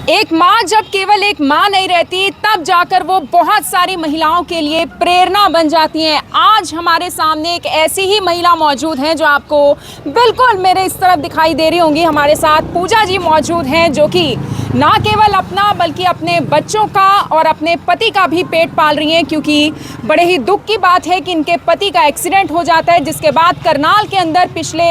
एक माँ जब केवल एक माँ नहीं रहती तब जाकर वो बहुत सारी महिलाओं के लिए प्रेरणा बन जाती हैं। आज हमारे सामने एक ऐसी ही महिला मौजूद हैं जो आपको बिल्कुल मेरे इस तरफ दिखाई दे रही होंगी। हमारे साथ पूजा जी मौजूद हैं जो कि ना केवल अपना बल्कि अपने बच्चों का और अपने पति का भी पेट पाल रही हैं, क्योंकि बड़े ही दुख की बात है कि इनके पति का एक्सीडेंट हो जाता है, जिसके बाद करनाल के अंदर पिछले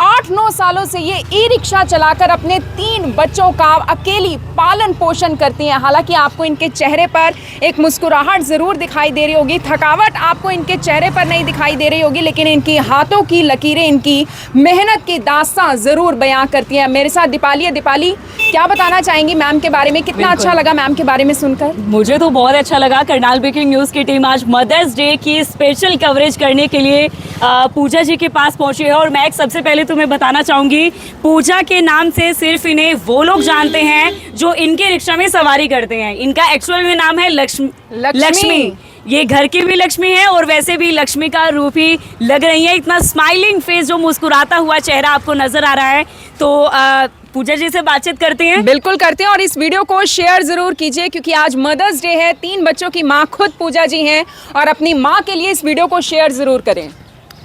8-9 सालों से ये ई रिक्शा चलाकर अपने 3 बच्चों का अकेली पालन पोषण करती हैं। हालांकि आपको इनके चेहरे पर एक मुस्कुराहट ज़रूर दिखाई दे रही होगी, थकावट आपको इनके चेहरे पर नहीं दिखाई दे रही होगी, लेकिन इनकी हाथों की लकीरें इनकी मेहनत की दास्तां ज़रूर बयां करती हैं। मेरे साथ दीपाली है। दीपाली, क्या बताना चाहेंगी मैम के बारे में? कितना अच्छा लगा मैम के बारे में सुनकर? मुझे तो बहुत अच्छा लगा। करनाल ब्रेकिंग न्यूज़ की टीम आज मदर्स डे की स्पेशल कवरेज करने के लिए पूजा जी के पास पहुंची है। और मैं सबसे पहले तुम्हें बताना चाहूँगी, पूजा के नाम से सिर्फ इन्हें वो लोग जानते हैं जो इनके रिक्शा में सवारी करते हैं। इनका एक्चुअल में नाम है लक्ष्मी। ये घर की भी लक्ष्मी है और वैसे भी लक्ष्मी का रूप ही लग रही है। इतना स्माइलिंग फेस, जो मुस्कुराता हुआ चेहरा आपको नजर आ रहा है। तो पूजा जी से बातचीत करते हैं। बिल्कुल करते हैं, और इस वीडियो को शेयर जरूर कीजिए क्योंकि आज मदर्स डे है। 3 बच्चों की माँ खुद पूजा जी हैं और अपनी माँ के लिए इस वीडियो को शेयर जरूर करें।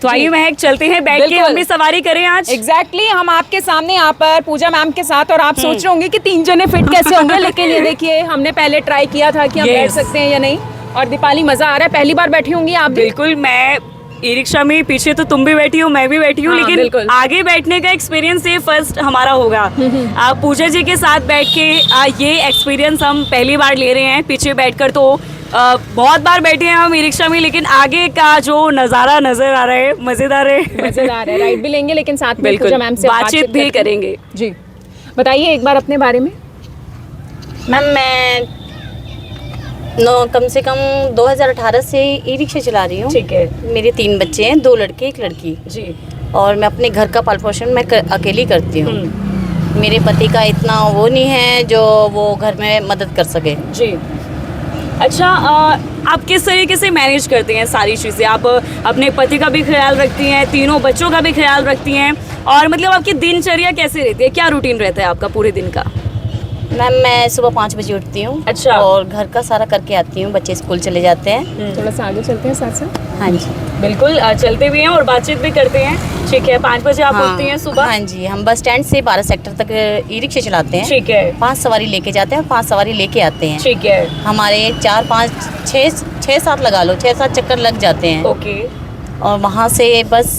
तो आइए महक, चलते हैं, बैठ के हम भी सवारी करें आज। एग्जैक्टली हम आपके सामने यहाँ पर पूजा मैम के साथ, और आप सोच रहे होंगे कि 3 जने फिट कैसे होंगे, लेकिन ये देखिए हमने पहले ट्राई किया था कि हम बैठ सकते हैं या नहीं। और दीपाली, मजा आ रहा है, पहली बार बैठी होंगी आप? बिल्कुल, मैं ई रिक्शा में पीछे तो तुम भी बैठी हो, मैं भी बैठी हूँ, लेकिन आगे बैठने का एक्सपीरियंस ये फर्स्ट हमारा होगा। पूजा जी के साथ बैठ के ये एक्सपीरियंस हम पहली बार ले रहे हैं। पीछे बैठकर तो बहुत बार बैठे हैं हम ई रिक्शा में, लेकिन आगे का जो नज़ारा नजर आ रहा है मजेदार है। मजेदार है। राइड भी लेंगे, लेकिन साथ में पूजा मैम से बातचीत भी करेंगे। जी बताइए एक बार अपने बारे में। मैम, मैं कम से कम 2018 से ई रिक्शा चला रही हूँ। ठीक है। मेरे 3 बच्चे हैं, 2 लड़के 1 लड़की जी। और मैं अपने घर का पाल पोषण मैं अकेली करती हूँ। मेरे पति का इतना वो नहीं है जो वो घर में मदद कर सके। जी। अच्छा, आप किस तरीके से मैनेज करती हैं सारी चीज़ें? आप अपने पति का भी ख्याल रखती हैं, 3 बच्चों का भी ख्याल रखती हैं, और मतलब आपकी दिनचर्या कैसे रहती है? क्या रूटीन रहता है आपका पूरे दिन का? मैम, मैं सुबह 5 बजे उठती हूँ। अच्छा। और घर का सारा करके आती हूँ, बच्चे स्कूल चले जाते हैं। थोड़ा सा आगे चलते हैं साथ साथ। हाँ जी, बिल्कुल, चलते भी हैं और बातचीत भी करते हैं। ठीक है, 5 बजे आप उठती हैं सुबह? हाँ जी, हम बस स्टैंड से 12 सेक्टर तक ई रिक्शा चलाते हैं। ठीक है। 5 सवारी लेके जाते हैं, 5 सवारी लेके आते हैं। ठीक है। हमारे 4, 5, 6-7 लगा लो, 6-7 चक्कर लग जाते हैं। ओके। और वहाँ से बस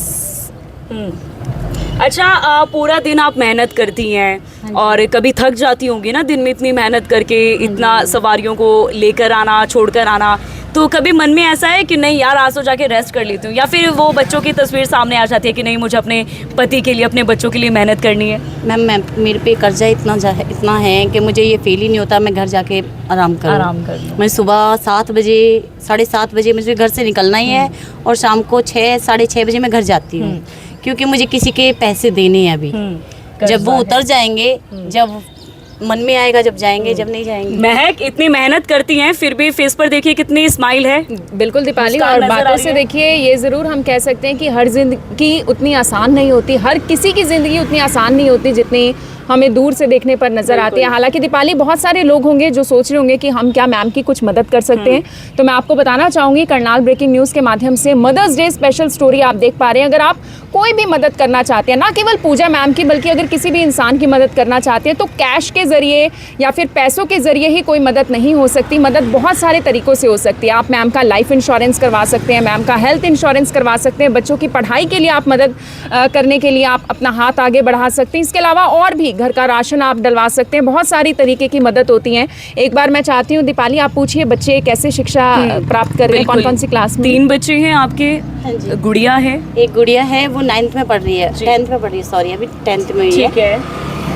अच्छा, पूरा दिन आप मेहनत करती हैं और कभी थक जाती होंगी ना दिन में इतनी मेहनत करके, इतना सवारियों को लेकर आना, छोड़कर आना, तो कभी मन में ऐसा है कि नहीं यार आज तो जाके रेस्ट कर लेती हूँ, या फिर वो बच्चों की तस्वीर सामने आ जाती है कि नहीं मुझे अपने पति के लिए, अपने बच्चों के लिए मेहनत करनी है? मैम, मेरे पे कर्जा इतना है कि मुझे ये फील ही नहीं होता मैं घर जाके आराम करूँ। मैं सुबह 7 बजे 7:30 बजे मुझे घर से निकलना ही है, और शाम को 6, 6:30 बजे मैं घर जाती हूँ, क्योंकि मुझे किसी के पैसे देने हैं अभी। जब वो उतर जाएंगे, जब मन में आएगा जब जाएंगे, जब नहीं जाएंगे। महक इतनी मेहनत करती हैं, फिर भी फेस पर देखिए कितनी स्माइल है। बिल्कुल दीपाली, और बातों से देखिए ये ज़रूर हम कह सकते हैं कि हर जिंदगी उतनी आसान नहीं होती, हर किसी की ज़िंदगी उतनी आसान नहीं होती जितनी हमें दूर से देखने पर नजर आती है। हालांकि दीपाली, बहुत सारे लोग होंगे जो सोच रहे होंगे कि हम क्या मैम की कुछ मदद कर सकते हैं, तो मैं आपको बताना चाहूँगी करनाल ब्रेकिंग न्यूज़ के माध्यम से मदर्स डे स्पेशल स्टोरी आप देख पा रहे हैं। अगर आप कोई भी मदद करना चाहते हैं, ना केवल पूजा मैम की बल्कि अगर किसी भी इंसान की मदद करना चाहते हैं, तो कैश के ज़रिए या फिर पैसों के ज़रिए ही कोई मदद नहीं हो सकती। मदद बहुत सारे तरीक़ों से हो सकती है। आप मैम का लाइफ इंश्योरेंस करवा सकते हैं, मैम का हेल्थ इंश्योरेंस करवा सकते हैं, बच्चों की पढ़ाई के लिए आप मदद करने के लिए आप अपना हाथ आगे बढ़ा सकते हैं। इसके अलावा और भी घर का राशन आप डलवा सकते हैं, बहुत सारी तरीके की मदद होती हैं। एक बार मैं चाहती हूँ दीपाली, आप पूछिए बच्चे कैसे शिक्षा प्राप्त कर रहे हैं, कौन कौन सी क्लास में? 3 बच्चे हैं आपके? हाँ जी। गुड़िया है? एक गुड़िया है, वो 9th में पढ़ रही है, 10th में पढ़ रही है, सॉरी अभी 10th में ही है। ठीक है।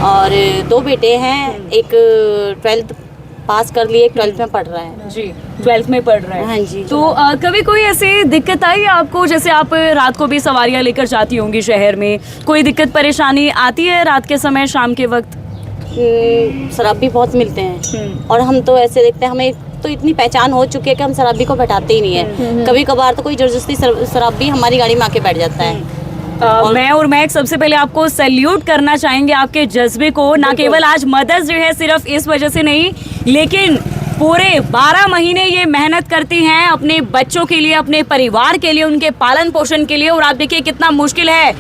और 2 बेटे हैं, एक 12th पास कर लिए, एक 12th में पढ़ रहा है। जी, 12th में पढ़ रहा है। हाँ जी। तो कभी कोई ऐसी दिक्कत आई आपको? जैसे आप रात को भी सवारियाँ लेकर जाती होंगी शहर में, कोई दिक्कत परेशानी आती है रात के समय, शाम के वक्त? शराबी बहुत मिलते हैं, और हम तो ऐसे देखते हैं, हमें तो इतनी पहचान हो चुकी है कि हम शराबी को बैठाते ही नहीं है। कभी कभार तो कोई जबरदस्ती शराबी हमारी गाड़ी में आके बैठ जाता है, मैं और महक सबसे पहले आपको सैल्यूट करना चाहेंगे आपके जज्बे को। ना केवल आज मदर्स डे है सिर्फ इस वजह से नहीं, लेकिन पूरे 12 महीने ये मेहनत करती हैं अपने बच्चों के लिए, अपने परिवार के लिए, उनके पालन पोषण के लिए। और आप देखिए कितना मुश्किल है,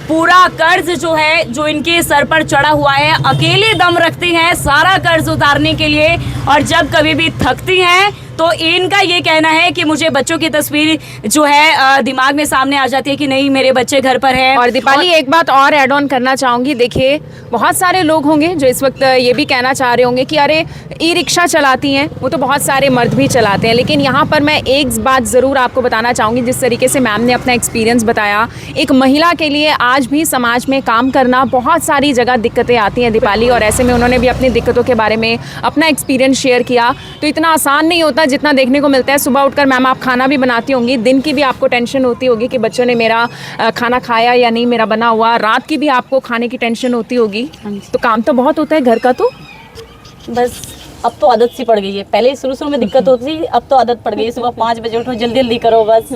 पूरा कर्ज जो है जो इनके सर पर चढ़ा हुआ है, अकेले दम रखती हैं सारा कर्ज उतारने के लिए। और जब कभी भी थकती हैं तो इनका ये कहना है कि मुझे बच्चों की तस्वीर जो है दिमाग में सामने आ जाती है कि नहीं मेरे बच्चे घर पर हैं। और दीपाली एक बात और ऐड ऑन करना चाहूँगी, देखिए बहुत सारे लोग होंगे जो इस वक्त ये भी कहना चाह रहे होंगे कि अरे ई रिक्शा चलाती हैं, वो तो बहुत सारे मर्द भी चलाते हैं। लेकिन यहाँ पर मैं एक बात ज़रूर आपको बताना चाहूँगी, जिस तरीके से मैम ने अपना एक्सपीरियंस बताया, एक महिला के लिए आज भी समाज में काम करना बहुत सारी जगह दिक्कतें आती हैं दीपाली। और ऐसे में उन्होंने भी अपनी दिक्कतों के बारे में अपना एक्सपीरियंस शेयर किया। तो इतना आसान नहीं होता जितना देखने को मिलता है। सुबह उठकर मैम आप खाना भी बनाती होंगी, दिन की भी आपको टेंशन होती होगी कि बच्चों ने मेरा खाना खाया या नहीं मेरा बना हुआ, रात की भी आपको खाने की टेंशन होती होगी। तो काम तो बहुत होता है घर का। तो बस अब तो आदत सी पड़ गई है, पहले शुरू में दिक्कत होती थी, अब तो आदत पड़ गई है। सुबह 5 बजे उठो, जल्दी जल्दी करो, बस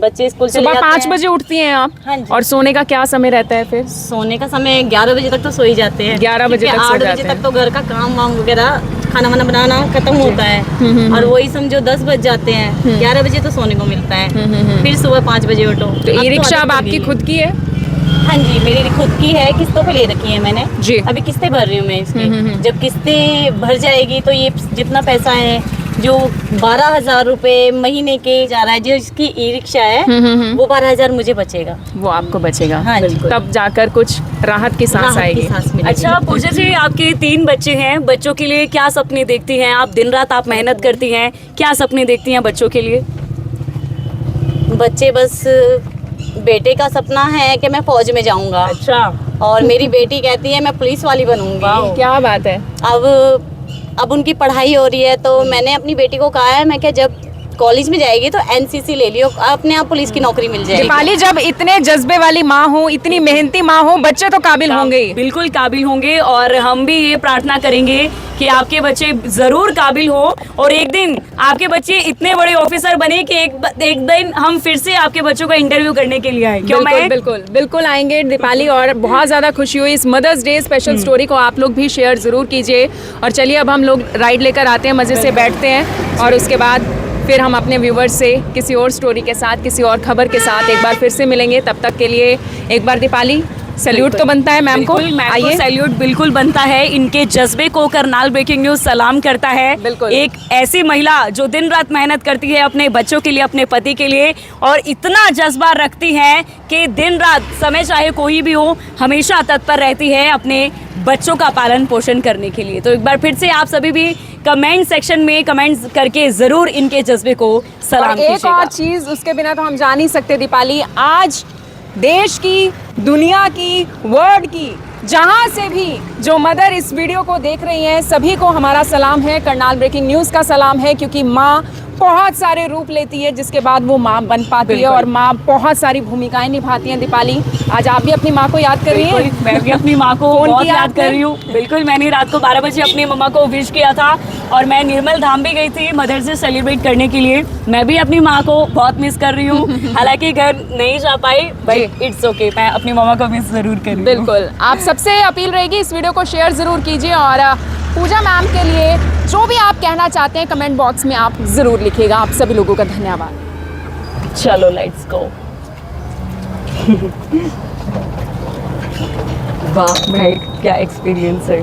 बच्चे स्कूल चले सुबह जाते 5 हैं। बजे उठती हैं आप? हाँ जी। और सोने का क्या समय रहता है फिर? सोने का समय 11 बजे तक तो सो ही जाते हैं। 11 बजे क्योंकि तक सो 8 जाते बजे हैं। तक तो घर का काम वाम वगैरह खाना वाना बनाना खत्म होता है। और वही समझो 10 बज जाते हैं, 11 बजे तो सोने को मिलता है। फिर सुबह 5 बजे उठो। तो ई रिक्शा आदत अब पड़ आपकी गई खुद की है? हाँ जी, मेरी खुद की है, किस्तों पे ले रखी है मैंने जी। अभी किस्तें भर रही हूँ मैं इसकी। जब किस्तें भर जाएगी तो ये जितना पैसा है जो 12,000 रुपए महीने के जा रहा है, जो इसकी ई रिक्शा है वो 12,000 मुझे बचेगा। वो आपको बचेगा। हाँ जी। तब जाकर कुछ राहत की सांस राहत की आएगी। सांस मिलेगी। अच्छा पूजा जी, आपके 3 बच्चे हैं, बच्चों के लिए क्या सपने देखती हैं आप? दिन रात आप मेहनत करती हैं, क्या सपने देखती हैं बच्चों के लिए? बच्चे बस बेटे का सपना है कि मैं फौज में जाऊंगा। अच्छा। और मेरी बेटी कहती है मैं पुलिस वाली बनूंगी। क्या बात है। अब उनकी पढ़ाई हो रही है तो मैंने अपनी बेटी को कहा है, मैं क्या जब कॉलेज में जाएगी तो एनसीसी ले लियो, अपने आप पुलिस की नौकरी मिल जाएगी। दीपाली जब इतने जज्बे वाली माँ हो, इतनी मेहनती माँ हो, बच्चे तो काबिल होंगे ही। बिल्कुल काबिल होंगे। और हम भी ये प्रार्थना करेंगे कि आपके बच्चे जरूर काबिल हो और एक दिन आपके बच्चे इतने बड़े ऑफिसर बने कि एक दिन हम फिर से आपके बच्चों का इंटरव्यू करने के लिए आए। क्यों? बिल्कुल बिल्कुल बिल्कुल आएंगे दीपाली। और बहुत ज़्यादा खुशी हुई इस मदर्स डे स्पेशल स्टोरी को आप लोग भी शेयर ज़रूर कीजिए। और चलिए अब हम लोग राइड लेकर आते हैं, मज़े से बैठते हैं और उसके बाद फिर हम अपने व्यूवर्स से किसी और स्टोरी के साथ, किसी और खबर के साथ एक बार फिर से मिलेंगे। तब तक के लिए एक बार दीपाली सैल्यूट तो बनता है मैम को। आइए, सैल्यूट बिल्कुल बनता है। इनके जज्बे को करनाल ब्रेकिंग न्यूज सलाम करता है। बिल्कुल। एक ऐसी महिला जो दिन रात मेहनत करती है अपने बच्चों के लिए, अपने पति के लिए, और इतना जज्बा रखती है कि दिन रात समय चाहे कोई भी हो हमेशा तत्पर रहती है अपने बच्चों का पालन पोषण करने के लिए। तो एक बार फिर से आप सभी भी कमेंट सेक्शन में कमेंट्स करके जरूर इनके जज्बे को सलाम कीजिएगा। एक और चीज़ उसके बिना तो हम जा नहीं सकते दीपाली, आज देश की, दुनिया की, वर्ल्ड की, जहां से भी जो मदर इस वीडियो को देख रही हैं सभी को हमारा सलाम है, करनाल ब्रेकिंग न्यूज़ का सलाम है। क्योंकि माँ बहुत सारे रूप लेती है जिसके बाद वो माँ बन पाती है और माँ बहुत सारी भूमिकाएं निभाती हैं। दीपाली आज आप भी अपनी माँ को याद कर रही हैं? मैं भी अपनी माँ को फोन बहुत किया याद आपने? कर रही हूँ। बिल्कुल, मैंने रात को 12 बजे अपनी मम्मा को विश किया था और मैं निर्मल धाम भी गई थी मदर्स डे सेलिब्रेट करने के लिए। मैं भी अपनी माँ को बहुत मिस कर रही हूँ। हालांकि घर नहीं जा पाई, बट इट्स ओके, मैं अपनी मम्मा को मिस जरूर कर रही हूँ। बिल्कुल, आप सबसे अपील रहेगी इस वीडियो को शेयर ज़रूर कीजिए और पूजा मैम के लिए जो भी आप कहना चाहते हैं कमेंट बॉक्स में आप ज़रूर लिखिएगा। आप सभी लोगों का धन्यवाद। चलो लेट्स गो। वाह भाई, क्या एक्सपीरियंस है।